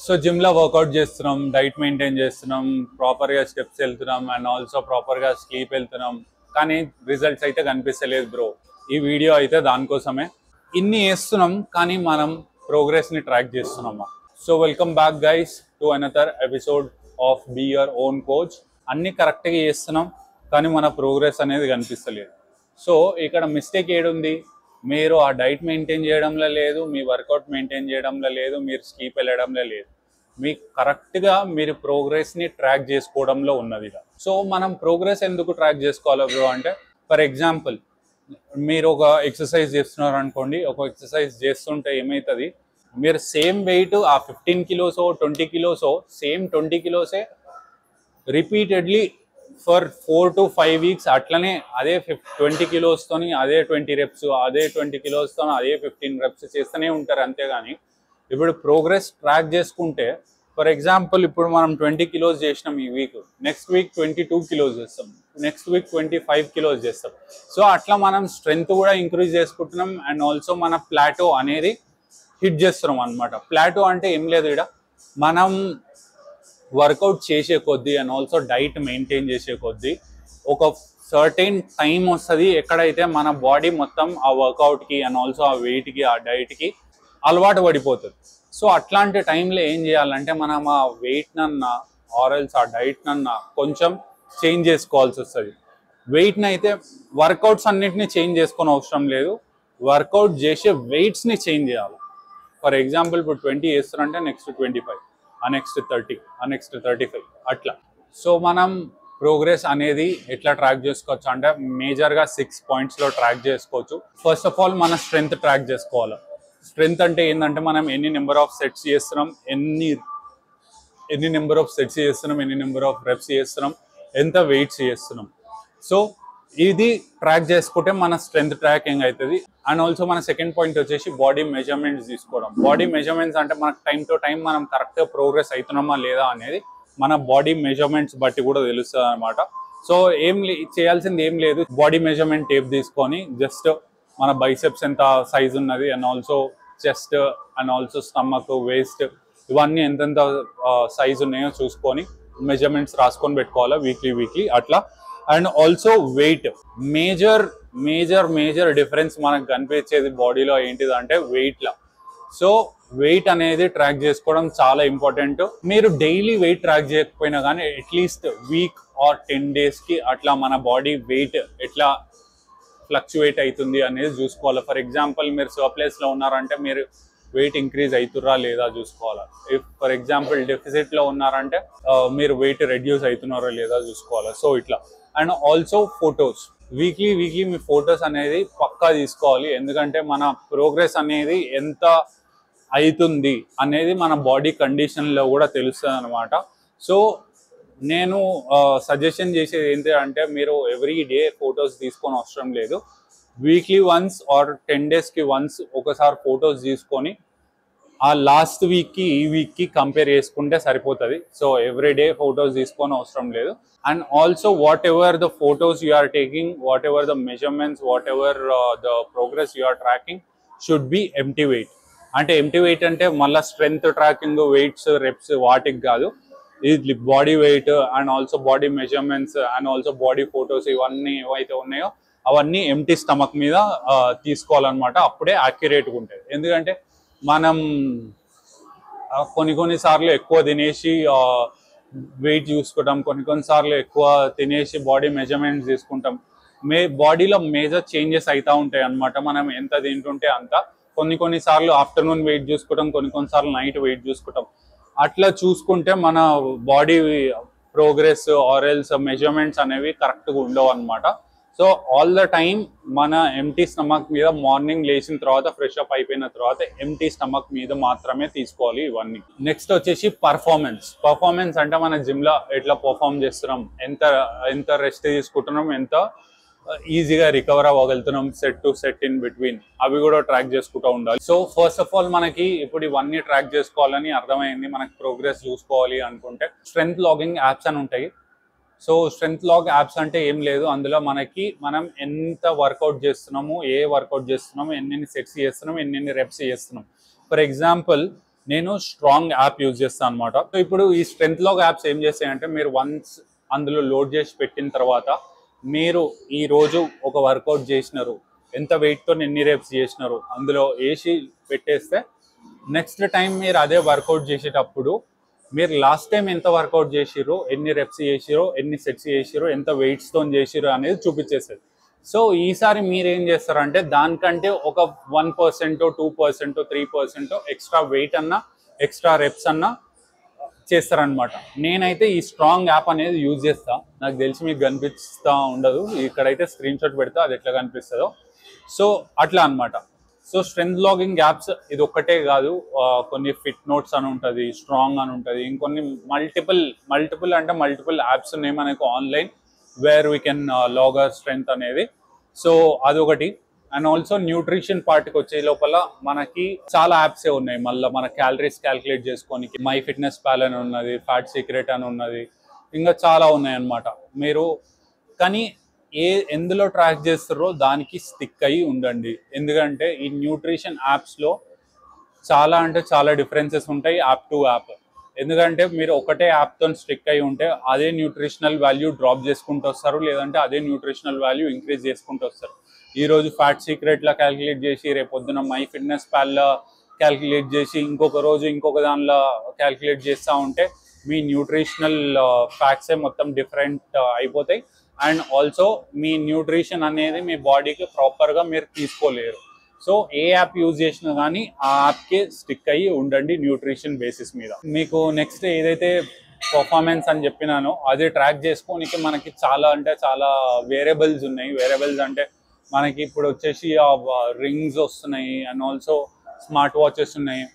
So gym లో work out చేస్తున్నాం, diet maintain చేస్తున్నాం, ప్రాపర్ గా స్టెప్స్ వెళ్తున్నాం అండ్ ఆల్సో ప్రాపర్ గా స్లీప్ వెళ్తున్నాం, కానీ రిజల్ట్స్ అయితే కనిపిస్తలేదు బ్రో. ఈ వీడియో అయితే దానికోసమే. ఇన్ని చేస్తున్నాం కానీ మనం ప్రోగ్రెస్ ని ట్రాక్ చేస్తున్నామా? So welcome back guys to another episode of be your own coach. అన్ని కరెక్ట్ గా చేస్తున్నాం కానీ మన ప్రోగ్రెస్ అనేది కనిపిస్తలేదు. సో ఇక్కడ మిస్టేక్ ఏడుంది? మీరు ఆ డైట్ మెయింటైన్ చేయడంలో లేదు, మీ వర్కౌట్ మెయింటైన్ చేయడంలో లేదు, మీరు స్లీప్ వెళ్ళడంలో లేదు. మీకు కరెక్ట్గా మీరు ప్రోగ్రెస్ని ట్రాక్ చేసుకోవడంలో ఉన్నది. సో మనం ప్రోగ్రెస్ ఎందుకు ట్రాక్ చేసుకోవాలి బ్రో అంటే, ఫర్ ఎగ్జాంపుల్ మీరు ఒక ఎక్సర్సైజ్ చేస్తున్నారు అనుకోండి. ఒక ఎక్సర్సైజ్ చేస్తుంటే ఏమవుతుంది, మీరు సేమ్ వెయిట్ ఆ 15 కిలోసో 20 కిలోసో సేమ్ 20 కిలోసే రిపీటెడ్లీ ఫర్ 4 to 5 వీక్స్ అట్లనే అదే 20 కిలోస్తోని అదే 20 రెప్స్, అదే 20 కిలోస్తో అదే 15 రెప్స్ చేస్తూనే ఉంటారు. అంతేగాని ఇప్పుడు ప్రోగ్రెస్ ట్రాక్ చేసుకుంటే, ఫర్ ఎగ్జాంపుల్ ఇప్పుడు మనం 20 కిలోస్ చేసినాం ఈ వీక్, నెక్స్ట్ వీక్ 22 కిలోస్ చేస్తాం, నెక్స్ట్ వీక్ 25 కిలోస్ చేస్తాం. సో అట్లా మనం స్ట్రెంగ్త్ కూడా ఇంక్రీజ్ చేసుకుంటున్నాం అండ్ ఆల్సో మన ప్లాటో అనేది హిట్ చేస్తున్నాం అనమాట. ప్లాటో అంటే ఏం లేదు, ఇక్కడ మనం వర్కౌట్ చేసే కొద్దీ అండ్ ఆల్సో డైట్ మెయింటైన్ చేసే కొద్దీ ఒక సర్టెన్ టైం వస్తుంది ఎక్కడైతే మన బాడీ మొత్తం ఆ వర్కౌట్కి అండ్ ఆల్సో ఆ వెయిట్కి ఆ డైట్కి అలవాటు పడిపోతుంది. సో అట్లాంటి టైంలో ఏం చేయాలంటే మనం ఆ వెయిట్నన్నా ఆరల్స్ ఆ డైట్నన్నా కొంచెం చేంజ్ చేసుకోవాల్సి వస్తుంది. వెయిట్ని అయితే వర్కౌట్స్ అన్నిటిని చేంజ్ చేసుకొని అవసరం లేదు, వర్కౌట్ చేసే వెయిట్స్ని చేంజ్ చేయాలి. ఫర్ ఎగ్జాంపుల్ ఇప్పుడు 20 చేస్తారంటే నెక్స్ట్ 25, ఆ నెక్స్ట్ 30, ఆ నెక్స్ట్ 35 అట్లా. సో మనం ప్రోగ్రెస్ అనేది ఎట్లా ట్రాక్ చేసుకోవచ్చు అంటే మేజర్గా 6 పాయింట్స్లో ట్రాక్ చేసుకోవచ్చు. ఫస్ట్ ఆఫ్ ఆల్ మన స్ట్రెంగ్త్ ట్రాక్ చేసుకోవాలి. స్ట్రెంగ్త్ అంటే ఏంటంటే మనం ఎన్ని నెంబర్ ఆఫ్ సెట్స్ చేస్తున్నాం, ఎన్ని నెంబర్ ఆఫ్ సెట్స్ చేస్తున్నాం, ఎన్ని నెంబర్ ఆఫ్ రెప్స్ చేస్తున్నాం, ఎంత వెయిట్స్ చేస్తున్నాం. సో ఇది ట్రాక్ చేసుకుంటే మన స్ట్రెంగ్త్ ట్రాకింగ్ అవుతుంది. అండ్ ఆల్సో మన సెకండ్ పాయింట్ వచ్చేసి బాడీ మెజర్మెంట్స్ తీసుకోవడం. బాడీ మెజర్మెంట్స్ అంటే మనకు టైం టు టైం మనం కరెక్ట్గా ప్రోగ్రెస్ అవుతున్నామా లేదా అనేది మన బాడీ మెజర్మెంట్స్ బట్టి కూడా తెలుస్తుంది అనమాట. సో చేయాల్సింది ఏం లేదు, బాడీ మెజర్మెంట్ టేప్ తీసుకొని జస్ట్ మన బైసెప్స్ ఎంత సైజ్ ఉన్నది and also chest and also stomach, waste ఇవన్నీ ఎంతెంత సైజ్ ఉన్నాయో చూసుకొని మెజర్మెంట్స్ రాసుకొని పెట్టుకోవాలి వీక్లీ అట్లా. And also weight, major difference మనకు కనిపించేది బాడీలో ఏంటిది అంటే వెయిట్లో. సో వెయిట్ అనేది ట్రాక్ చేసుకోవడం చాలా ఇంపార్టెంట్. మీరు డైలీ వెయిట్ ట్రాక్ చేయకపోయినా కానీ అట్లీస్ట్ వీక్ ఆర్ 10 డేస్కి అట్లా మన బాడీ వెయిట్ ఎట్లా ఫ్లక్చువేట్ అవుతుంది అనేది చూసుకోవాలి. ఫర్ ఎగ్జాంపుల్ మీరు సర్ప్లస్లో ఉన్నారంటే మీరు వెయిట్ ఇంక్రీజ్ అవుతుర్రా లేదా చూసుకోవాలి. ఇఫ్ ఫర్ ఎగ్జాంపుల్ డెఫిసిట్లో ఉన్నారంటే మీరు వెయిట్ రెడ్యూస్ అవుతున్నారా లేదా చూసుకోవాలి. సో ఇట్లా. And also photos, weekly me photos అనేది పక్కా తీసుకోవాలి. ఎందుకంటే మన ప్రోగ్రెస్ అనేది ఎంత అవుతుంది అనేది మన బాడీ కండిషన్లో కూడా తెలుస్తుంది అనమాట. సో నేను సజెషన్ చేసేది ఏంటి అంటే మీరు ఎవ్రీ డే ఫొటోస్ తీసుకొని అవసరం లేదు, వీక్లీ వన్స్ ఆర్ 10 డేస్కి వన్స్ ఒకసారి ఫొటోస్ తీసుకొని ఆ లాస్ట్ వీక్కి ఈ వీక్కి కంపేర్ చేసుకుంటే సరిపోతుంది. సో ఎవ్రీ డే ఫొటోస్ తీసుకొని అవసరం లేదు. And also whatever the photos you are taking, whatever the measurements, whatever the progress you are tracking should be empty weight. అంటే ఎంప్టీ వెయిట్ అంటే మళ్ళీ strength tracking, weights, reps వాటికి కాదు, ఇది body weight and also body measurements and also body photos ఇవన్నీ ఏవైతే ఉన్నాయో అవన్నీ ఎంప్టీ స్టమక్ మీద తీసుకోవాలన్నమాట. అప్పుడే యాక్యురేట్గా ఉంటుంది. ఎందుకంటే మనం కొన్నిసార్లు ఎక్కువ తినేసి వెయిట్ చూసుకుంటాం, కొన్నిసార్లు ఎక్కువ తినేసి బాడీ మెజర్మెంట్స్ తీసుకుంటాం. బాడీలో మేజర్ చేంజెస్ అవుతూ ఉంటాయి అన్నమాట. మనం ఎంత తింటుంటే అంత. కొన్నిసార్లు ఆఫ్టర్నూన్ వెయిట్ చూసుకుంటాం, కొన్నిసార్లు నైట్ వెయిట్ చూసుకుంటాం. అట్లా చూసుకుంటే మన బాడీ ప్రోగ్రెస్ ఆర్ఎల్స్ మెజర్మెంట్స్ అనేవి కరెక్ట్గా ఉండవు అనమాట. సో ఆల్ ద టైమ్ మన ఎంటీ స్టమక్ మీద మార్నింగ్ లేచిన తర్వాత ఫ్రెష్ అప్ అయిపోయిన తర్వాత ఎంటీ స్టమక్ మీద మాత్రమే తీసుకోవాలి ఇవన్నీ. నెక్స్ట్ వచ్చేసి పర్ఫార్మెన్స్ అంటే మన జిమ్లో ఎట్లా పర్ఫామ్ చేస్తున్నాం, ఎంత రెస్ట్ తీసుకుంటున్నాం, ఎంత ఈజీగా రికవర్ అవ్వగలుగుతున్నాం set to set in between, అవి కూడా ట్రాక్ చేసుకుంటూ ఉండాలి. సో ఫస్ట్ ఆఫ్ ఆల్ మనకి ఇప్పుడు ఇవన్నీ ట్రాక్ చేసుకోవాలని అర్థమైంది. మనకి ప్రోగ్రెస్ చూసుకోవాలి అనుకుంటే స్ట్రెంగ్త్ లాగింగ్ యాప్స్ అని ఉంటాయి. సో స్ట్రెంగ్త్ లాగ్ యాప్స్ అంటే ఏం లేదు, అందులో మనం ఎంత వర్కౌట్ చేస్తున్నాము, ఏ వర్కౌట్ చేస్తున్నాము, ఎన్నెన్ని సెట్స్ చేస్తున్నాము, ఎన్నెన్ని రెప్స్ చేస్తున్నాం. ఫర్ ఎగ్జాంపుల్ నేను స్ట్రాంగ్ యాప్ యూజ్ చేస్తాను అనమాట. సో ఇప్పుడు ఈ స్ట్రెంత్ లాగ్ యాప్స్ ఏం చేస్తాయంటే మీరు వన్స్ అందులో లోడ్ చేసి పెట్టిన తర్వాత మీరు ఈ రోజు ఒక వర్కౌట్ చేసినారు, ఎంత వెయిట్తో ఎన్ని రేప్స్ చేసినారు అందులో వేసి పెట్టేస్తే నెక్స్ట్ టైం మీరు అదే వర్కౌట్ చేసేటప్పుడు మీరు లాస్ట్ టైం ఎంత వర్కౌట్ చేసిరో, ఎన్ని రెప్స్ చేసిరో, ఎన్ని సెట్స్ చేసిరో, ఎంత వెయిట్స్తో చేసిరో అనేది చూపించేస్తుంది. సో ఈసారి మీరు ఏం చేస్తారంటే దానికంటే ఒక 1%, 2%, 3% ఎక్స్ట్రా వెయిట్ అన్నా, ఎక్స్ట్రా రెప్స్ అన్నా చేస్తారనమాట. నేనైతే ఈ స్ట్రాంగ్ యాప్ అనేది యూజ్ చేస్తా. నాకు తెలిసి మీకు కనిపిస్తూ ఉండదు, ఇక్కడైతే స్క్రీన్ షాట్ పెడతా అది ఎట్లా కనిపిస్తుందో. సో అట్లా అనమాట. సో స్ట్రెంత్ లాగింగ్ యాప్స్ ఇది ఒక్కటే కాదు, కొన్ని ఫిట్ నోట్స్ అని ఉంటుంది, స్ట్రాంగ్ అని ఉంటుంది, ఇంకొన్ని మల్టిపుల్ యాప్స్ ఉన్నాయి మనకు online where we can log our strength అనేది. సో అదొకటి. అండ్ ఆల్సో న్యూట్రిషన్ పార్ట్కి వచ్చే లోపల మనకి చాలా యాప్సే ఉన్నాయి. మళ్ళీ మన క్యాలరీస్ క్యాల్కులేట్ చేసుకోనికి మై ఫిట్నెస్ పాల్ అని ఉన్నది, ఫ్యాట్ సీక్రెట్ అని ఉన్నది, ఇంకా చాలా ఉన్నాయి అన్నమాట. మీరు కానీ ఎందులో ట్రాక్ చేస్తారో దానికి స్టిక్ అయ్యి ఉండండి. ఎందుకంటే ఈ న్యూట్రిషన్ యాప్స్లో చాలా డిఫరెన్సెస్ ఉంటాయి యాప్ టు యాప్. ఎందుకంటే మీరు ఒకటే యాప్తో స్టిక్ అయి ఉంటే అదే న్యూట్రిషనల్ వాల్యూ డ్రాప్ చేసుకుంటూ వస్తారు, లేదంటే అదే న్యూట్రిషనల్ వాల్యూ ఇంక్రీజ్ చేసుకుంటూ వస్తారు. ఈరోజు ఫ్యాట్ సీక్రెట్లో క్యాల్కులేట్ చేసి రేపు పొద్దున మై ఫిట్నెస్ పాల్లో క్యాల్కులేట్ చేసి ఇంకొక రోజు ఇంకొక దానిలో క్యాల్కులేట్ చేస్తూ ఉంటే మీ న్యూట్రిషనల్ ఫ్యాక్ట్సే మొత్తం డిఫరెంట్ అయిపోతాయి. అండ్ ఆల్సో మీ న్యూట్రిషన్ అనేది మీ బాడీకి ప్రాపర్గా మీరు తీసుకోలేరు. సో ఏ యాప్ యూజ్ చేసినా కానీ ఆ యాప్కి స్టిక్ అయ్యి ఉండండి న్యూట్రిషన్ బేసిస్ మీద. మీకు నెక్స్ట్ ఏదైతే పర్ఫార్మెన్స్ అని చెప్పినానో అది ట్రాక్ చేసుకోనికి మనకి చాలా వేరియబుల్స్ ఉన్నాయి. వేరియబుల్స్ అంటే మనకి ఇప్పుడు వచ్చేసి రింగ్స్ వస్తున్నాయి అండ్ ఆల్సో స్మార్ట్ వాచెస్ ఉన్నాయి.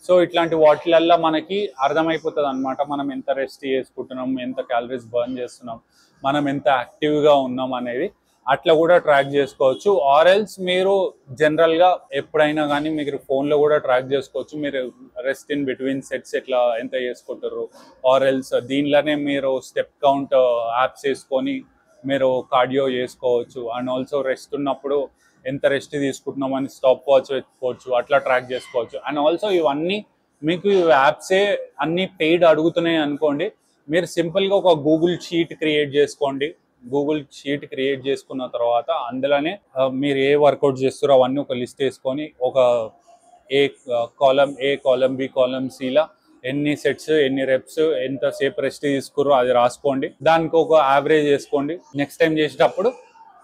సో ఇట్లాంటి వాటిలల్లో మనకి అర్థమైపోతుంది అనమాట మనం ఎంత రెస్ట్ చేసుకుంటున్నాం, ఎంత క్యాలరీస్ బర్న్ చేస్తున్నాం, మనం ఎంత యాక్టివ్గా ఉన్నాం అనేది అట్లా కూడా ట్రాక్ చేసుకోవచ్చు. ఆర్ఎల్స్ మీరు జనరల్గా ఎప్పుడైనా కానీ మీరు ఫోన్లో కూడా ట్రాక్ చేసుకోవచ్చు. మీరు రెస్ట్ ఇన్ బిట్వీన్ సెట్స్ ఎట్లా ఎంత చేసుకుంటారు, ఆర్ఎల్స్ దీనిలోనే మీరు స్టెప్ కౌంట్ యాప్స్ వేసుకొని మీరు కార్డియో చేసుకోవచ్చు. అండ్ ఆల్సో రెస్ట్ ఉన్నప్పుడు ఎంత రెస్ట్ తీసుకుంటున్నామని స్టాప్ వాచ్ పెట్టుకోవచ్చు, అట్లా ట్రాక్ చేసుకోవచ్చు. అండ్ ఆల్సో ఇవన్నీ మీకు యాప్సే అన్నీ పెయిడ్ అడుగుతున్నాయి అనుకోండి, మీరు సింపుల్గా ఒక గూగుల్ షీట్ క్రియేట్ చేసుకోండి. గూగుల్ షీట్ క్రియేట్ చేసుకున్న తర్వాత అందులోనే మీరు ఏ వర్కౌట్ చేస్తారో అవన్నీ ఒక లిస్ట్ వేసుకొని ఒక ఏ కాలం బి కాలం సిలా ఎన్ని సెట్స్, ఎన్ని రెప్స్, ఎంతసేపు రెస్ట్ తీసుకురో అది రాసుకోండి. దానికి ఒక యావరేజ్ వేసుకోండి. నెక్స్ట్ టైం చేసేటప్పుడు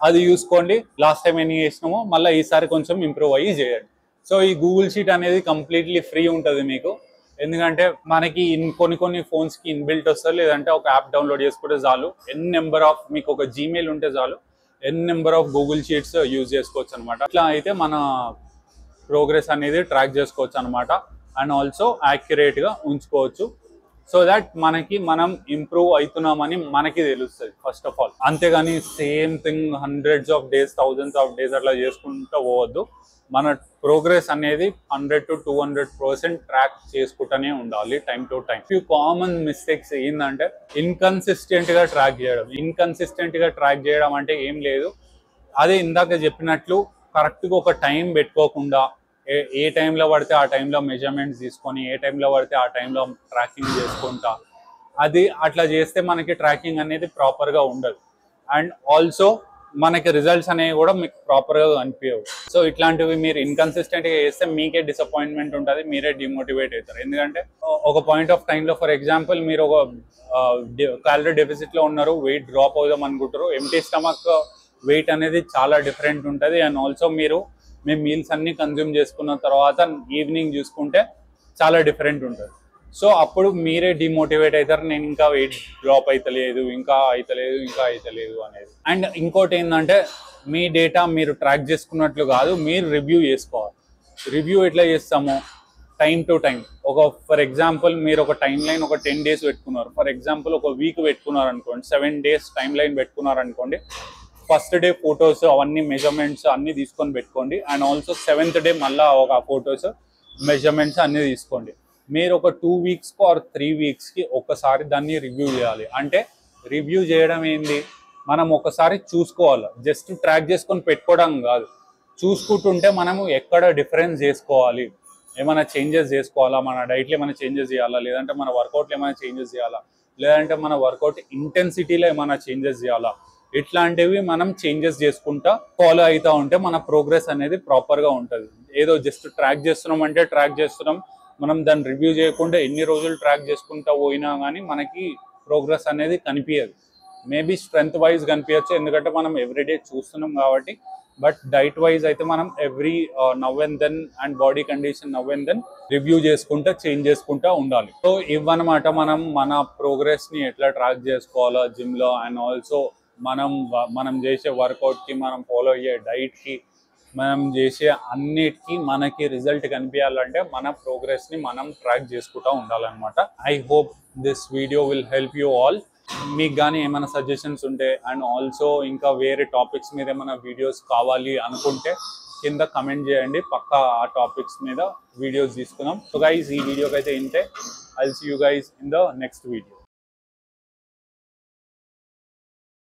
అది చూసుకోండి, లాస్ట్ టైం ఎన్ని చేసినామో మళ్ళీ ఈసారి కొంచెం ఇంప్రూవ్ అయ్యి చేయండి. సో ఈ గూగుల్ షీట్ అనేది కంప్లీట్లీ ఫ్రీ ఉంటుంది మీకు. ఎందుకంటే మనకి కొన్ని ఫోన్స్కి ఇన్బిల్ట్ వస్తుంది, లేదంటే ఒక యాప్ డౌన్లోడ్ చేసుకుంటే చాలు, మీకు ఒక జీమెయిల్ ఉంటే చాలు number of Google sheets use చేసుకోవచ్చు అనమాట. అట్లా అయితే మన ప్రోగ్రెస్ అనేది ట్రాక్ చేసుకోవచ్చు అనమాట. అండ్ ఆల్సో యాక్యురేట్గా ఉంచుకోవచ్చు. సో దట్ మనం ఇంప్రూవ్ అవుతున్నామని మనకి తెలుస్తుంది ఫస్ట్ ఆఫ్ ఆల్. అంతేగాని same thing hundreds of days, thousands of days అట్లా చేసుకుంటూ పోవద్దు. మన ప్రోగ్రెస్ అనేది 100 to 200% ట్రాక్ చేసుకుంటూనే ఉండాలి time to time. Few common mistakes ఏంటంటే ఇన్కన్సిస్టెంట్గా ట్రాక్ చేయడం అంటే ఏం లేదు, అదే ఇందాక చెప్పినట్లు కరెక్ట్గా ఒక టైం పెట్టుకోకుండా ఏ టైంలో పడితే ఆ టైంలో మెజర్మెంట్స్ తీసుకొని ఏ టైంలో పడితే ఆ టైంలో ట్రాకింగ్ చేసుకుంటా అది అట్లా చేస్తే మనకి ట్రాకింగ్ అనేది ప్రాపర్గా ఉండదు. అండ్ ఆల్సో మనకి రిజల్ట్స్ అనేవి కూడా మీకు ప్రాపర్గా కనిపించవు. సో ఇట్లాంటివి మీరు ఇన్కన్సిస్టెంట్గా చేస్తే మీకే డిసప్పాయింట్మెంట్ ఉంటుంది, మీరే డిమోటివేట్ అవుతారు. ఎందుకంటే ఒక పాయింట్ ఆఫ్ టైంలో ఫర్ ఎగ్జాంపుల్ మీరు ఒక క్యాలరీ డెఫిసిట్లో ఉన్నారు, వెయిట్ డ్రాప్ అవుదాం అనుకుంటారు, ఎంటీ స్టమక్ వెయిట్ అనేది చాలా డిఫరెంట్ ఉంటుంది. అండ్ ఆల్సో మీ మీల్స్ అన్నీ కన్జ్యూమ్ చేసుకున్న తర్వాత ఈవినింగ్ చూసుకుంటే చాలా డిఫరెంట్ ఉంటుంది. సో అప్పుడు మీరే డిమోటివేట్ అవుతారు, నేను ఇంకా వెయిట్ డ్రాప్ అవుతలేదు అనేది. అండ్ ఇంకోటి ఏంటంటే మీ డేటా మీరు ట్రాక్ చేసుకున్నట్లు కాదు, మీరు రివ్యూ చేసుకోవాలి. రివ్యూ ఎట్లా చేస్తాము, time to time. For example మీరు ఒక టైం లైన్ ఒక 10 days పెట్టుకున్నారు, ఫర్ ఎగ్జాంపుల్ ఒక వీక్ పెట్టుకున్నారు అనుకోండి, 7 days టైం లైన్ పెట్టుకున్నారు అనుకోండి. ఫస్ట్ డే ఫొటోస్ అవన్నీ మెజర్మెంట్స్ అన్నీ తీసుకొని పెట్టుకోండి. అండ్ ఆల్సో 7th day మళ్ళీ ఒక ఫొటోస్ మెజర్మెంట్స్ అన్నీ తీసుకోండి. మీరు ఒక 2 weeks ఆర్ 3 weeksకి ఒకసారి దాన్ని రివ్యూ చేయాలి. అంటే రివ్యూ చేయడం ఏంది, మనం ఒకసారి చూసుకోవాలి, జస్ట్ ట్రాక్ చేసుకొని పెట్టుకోవడం కాదు, చూసుకుంటుంటే మనము ఎక్కడ డిఫరెన్స్ చేసుకోవాలి, ఏమైనా చేంజెస్ చేసుకోవాలా, మన డైట్లో ఏమైనా చేంజెస్ చేయాలా, లేదంటే మన వర్కౌట్లో ఏమైనా చేంజెస్ చేయాలా, లేదంటే మన వర్కౌట్ ఇంటెన్సిటీలో ఏమైనా చేంజెస్ చేయాలా, ఇట్లాంటివి మనం చేంజెస్ చేసుకుంటా ఫాలో అవుతూ ఉంటే మన ప్రోగ్రెస్ అనేది ప్రాపర్గా ఉంటుంది. ఏదో జస్ట్ ట్రాక్ చేస్తున్నాం అంటే ట్రాక్ చేస్తున్నాం, మనం దాన్ని రివ్యూ చేయకుండా ఎన్ని రోజులు ట్రాక్ చేసుకుంటా పోయినా కానీ మనకి ప్రోగ్రెస్ అనేది కనిపించదు. మేబీ స్ట్రెంత్ వైజ్ కనిపించచ్చు, ఎందుకంటే మనం ఎవ్రీడే చూస్తున్నాం కాబట్టి. బట్ డైట్ వైజ్ అయితే మనం every now and then and body condition now and then review చేసుకుంటా చేంజ్ చేసుకుంటా ఉండాలి. సో ఇవన్నమాట మనం మన ప్రోగ్రెస్ని ఎట్లా ట్రాక్ చేసుకోవాలో జిమ్లో, అండ్ ఆల్సో మనం చేసే వర్కౌట్కి, మనం ఫాలో అయ్యే డైట్కి, మనం చేసే అన్నిటికీ మనకి రిజల్ట్ కనిపించాలంటే మన ప్రోగ్రెస్ని మనం ట్రాక్ చేసుకుంటూ ఉండాలన్నమాట. I hope this video will help you all. మీకు కానీ ఏమైనా సజెషన్స్ ఉంటే, అండ్ ఆల్సో ఇంకా వేరే టాపిక్స్ మీద ఏమైనా వీడియోస్ కావాలి అనుకుంటే కింద కమెంట్ చేయండి, పక్కా ఆ టాపిక్స్ మీద వీడియోస్ తీసుకుందాం. సో గైస్, ఈ వీడియోకి అయితే ఇంతే. I will see you guys in the next video.